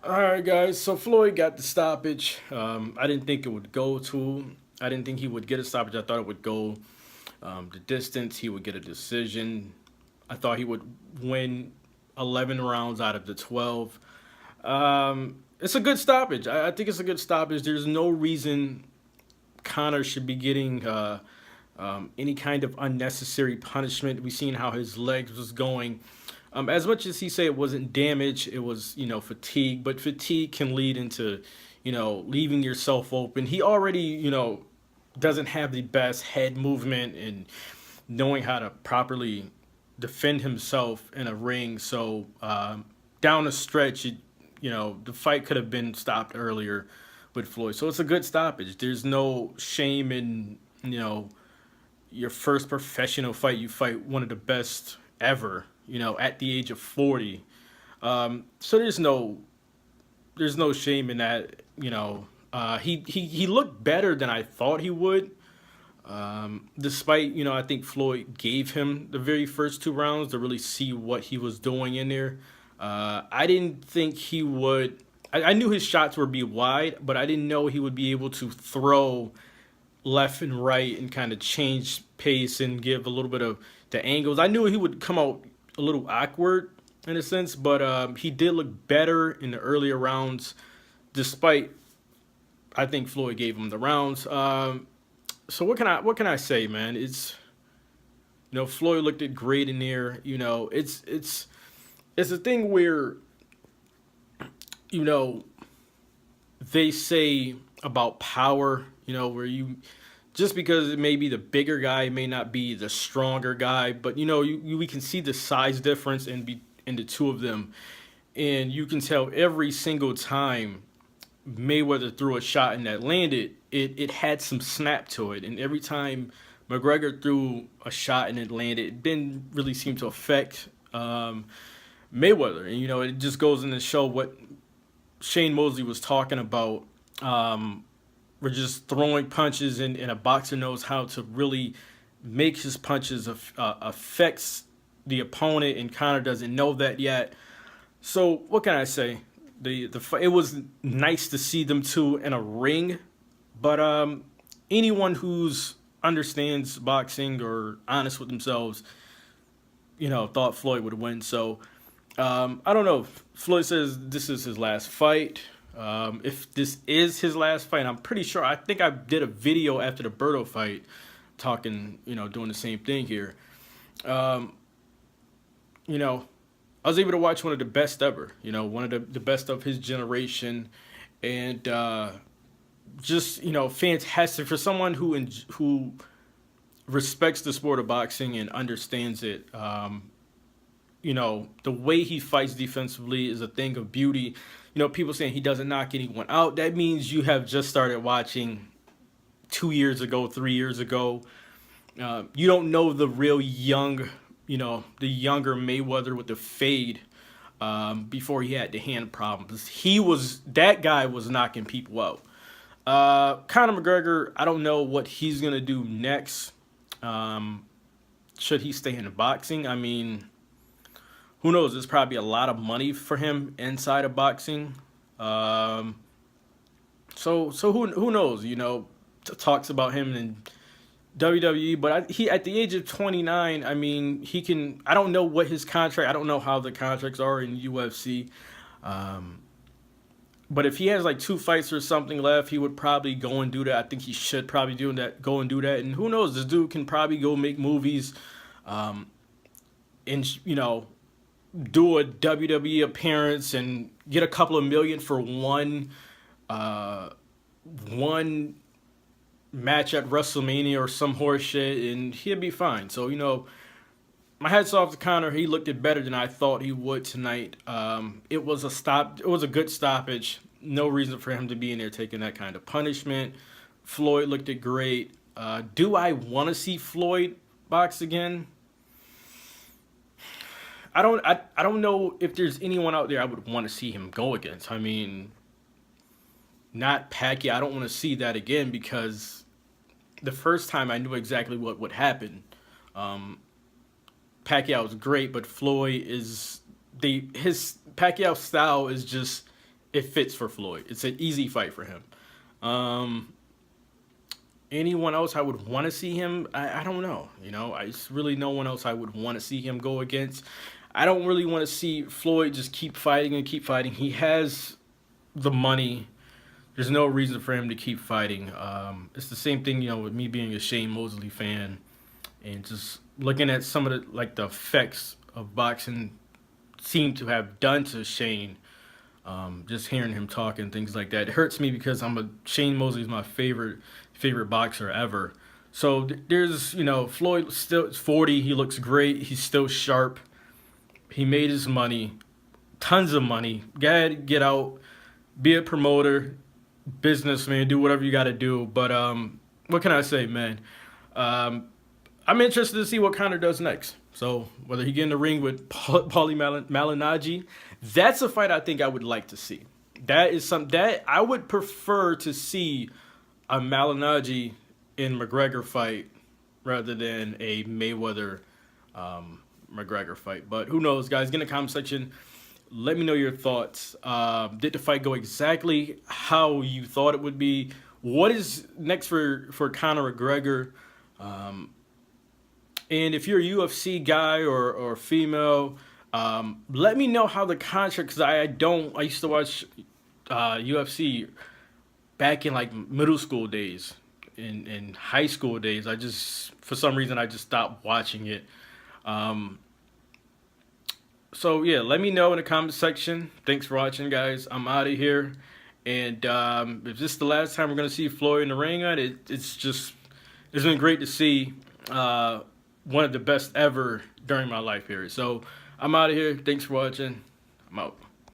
All right, guys. So Floyd got the stoppage. I didn't think it would go to. I didn't think he would get a stoppage. I thought it would go the distance. He would get a decision. I thought he would win 11 rounds out of the 12. It's a good stoppage. I think it's a good stoppage. There's no reason Connor should be getting any kind of unnecessary punishment. We've seen how his legs was going. As much as he said it wasn't damage, it was fatigue. But fatigue can lead into leaving yourself open. He already doesn't have the best head movement and knowing how to properly defend himself in a ring. So down the stretch, the fight could have been stopped earlier with Floyd. So it's a good stoppage. There's no shame in your first professional fight. You fight one of the best ever. At the age of 40. So there's no shame in that. He looked better than I thought he would. Despite I think Floyd gave him the very first 2 rounds to really see what he was doing in there. I didn't think he would. I knew his shots would be wide, but I didn't know he would be able to throw left and right and kind of change pace and give a little bit of the angles. I knew he would come out a little awkward in a sense, but he did look better in the earlier rounds, despite I think Floyd gave him the rounds. So what can I say, man? It's Floyd looked at great in there. It's a thing where you know they say about power, where you just because it may be the bigger guy, it may not be the stronger guy, but we can see the size difference in the two of them, and you can tell every single time Mayweather threw a shot and that landed, it had some snap to it, and every time McGregor threw a shot and it landed, it didn't really seem to affect Mayweather, and it just goes in to show what Shane Mosley was talking about. We're just throwing punches, and a boxer knows how to really make his punches affects the opponent, and Conor doesn't know that yet. So what can I say? It was nice to see them two in a ring, but anyone who's understands boxing or honest with themselves, thought Floyd would win. So I don't know. Floyd says this is his last fight. If this is his last fight, I'm pretty sure. I think I did a video after the Berto fight, talking, doing the same thing here. Um, I was able to watch one of the best ever. One of the best of his generation, and just fantastic for someone who respects the sport of boxing and understands it. The way he fights defensively is a thing of beauty. People saying he doesn't knock anyone out. That means you have just started watching 2 years ago, 3 years ago. You don't know the real young, the younger Mayweather with the fade before he had the hand problems. That guy was knocking people out. Conor McGregor, I don't know what he's going to do next. Should he stay in boxing? I mean, who knows? There's probably a lot of money for him inside of boxing. So who knows? Talks about him in WWE, but he at the age of 29. I mean, he can. I don't know what his contract. I don't know how the contracts are in UFC. But if he has like 2 fights or something left, he would probably go and do that. I think he should probably do that. Go and do that. And who knows? This dude can probably go make movies. And do a WWE appearance and get a couple of million for one match at WrestleMania or some horse shit, and he'll be fine. So my hats off to Conor. He looked it better than I thought he would tonight. It was a stop. It was a good stoppage. No reason for him to be in there taking that kind of punishment. Floyd looked it great. Do I want to see Floyd box again? I don't know if there's anyone out there I would want to see him go against. I mean, not Pacquiao. I don't want to see that again because the first time I knew exactly what would happen. Pacquiao is great, but Floyd is his Pacquiao style is just it fits for Floyd. It's an easy fight for him. Um, Anyone else I would want to see him, I don't know. I just really no one else I would want to see him go against. I don't really want to see Floyd just keep fighting and keep fighting. He has the money. There's no reason for him to keep fighting. It's the same thing, with me being a Shane Mosley fan and just looking at some of the effects of boxing seem to have done to Shane. Just hearing him talk and things like that, it hurts me because Shane Mosley's my favorite boxer ever. So there's Floyd still 40. He looks great. He's still sharp. He made his money, tons of money. Go ahead, get out, be a promoter, businessman, do whatever you got to do. But what can I say, man? I'm interested to see what Conor does next. So whether he get in the ring with Paulie Malignaggi, that's a fight I think I would like to see. That is something that I would prefer to see, a Malignaggi in McGregor fight rather than a Mayweather McGregor fight. But who knows, guys? Get in the comment section. Let me know your thoughts. Did the fight go exactly how you thought it would be? What is next for Conor McGregor? And if you're a UFC guy or female, let me know how the contract, because I used to watch UFC back in like middle school days, in high school days. For some reason, I just stopped watching it. So yeah, let me know in the comment section. Thanks for watching, guys. I'm out of here. And if this is the last time we're going to see Floyd in the ring, it's been great to see one of the best ever during my life period. So I'm out of here. Thanks for watching. I'm out.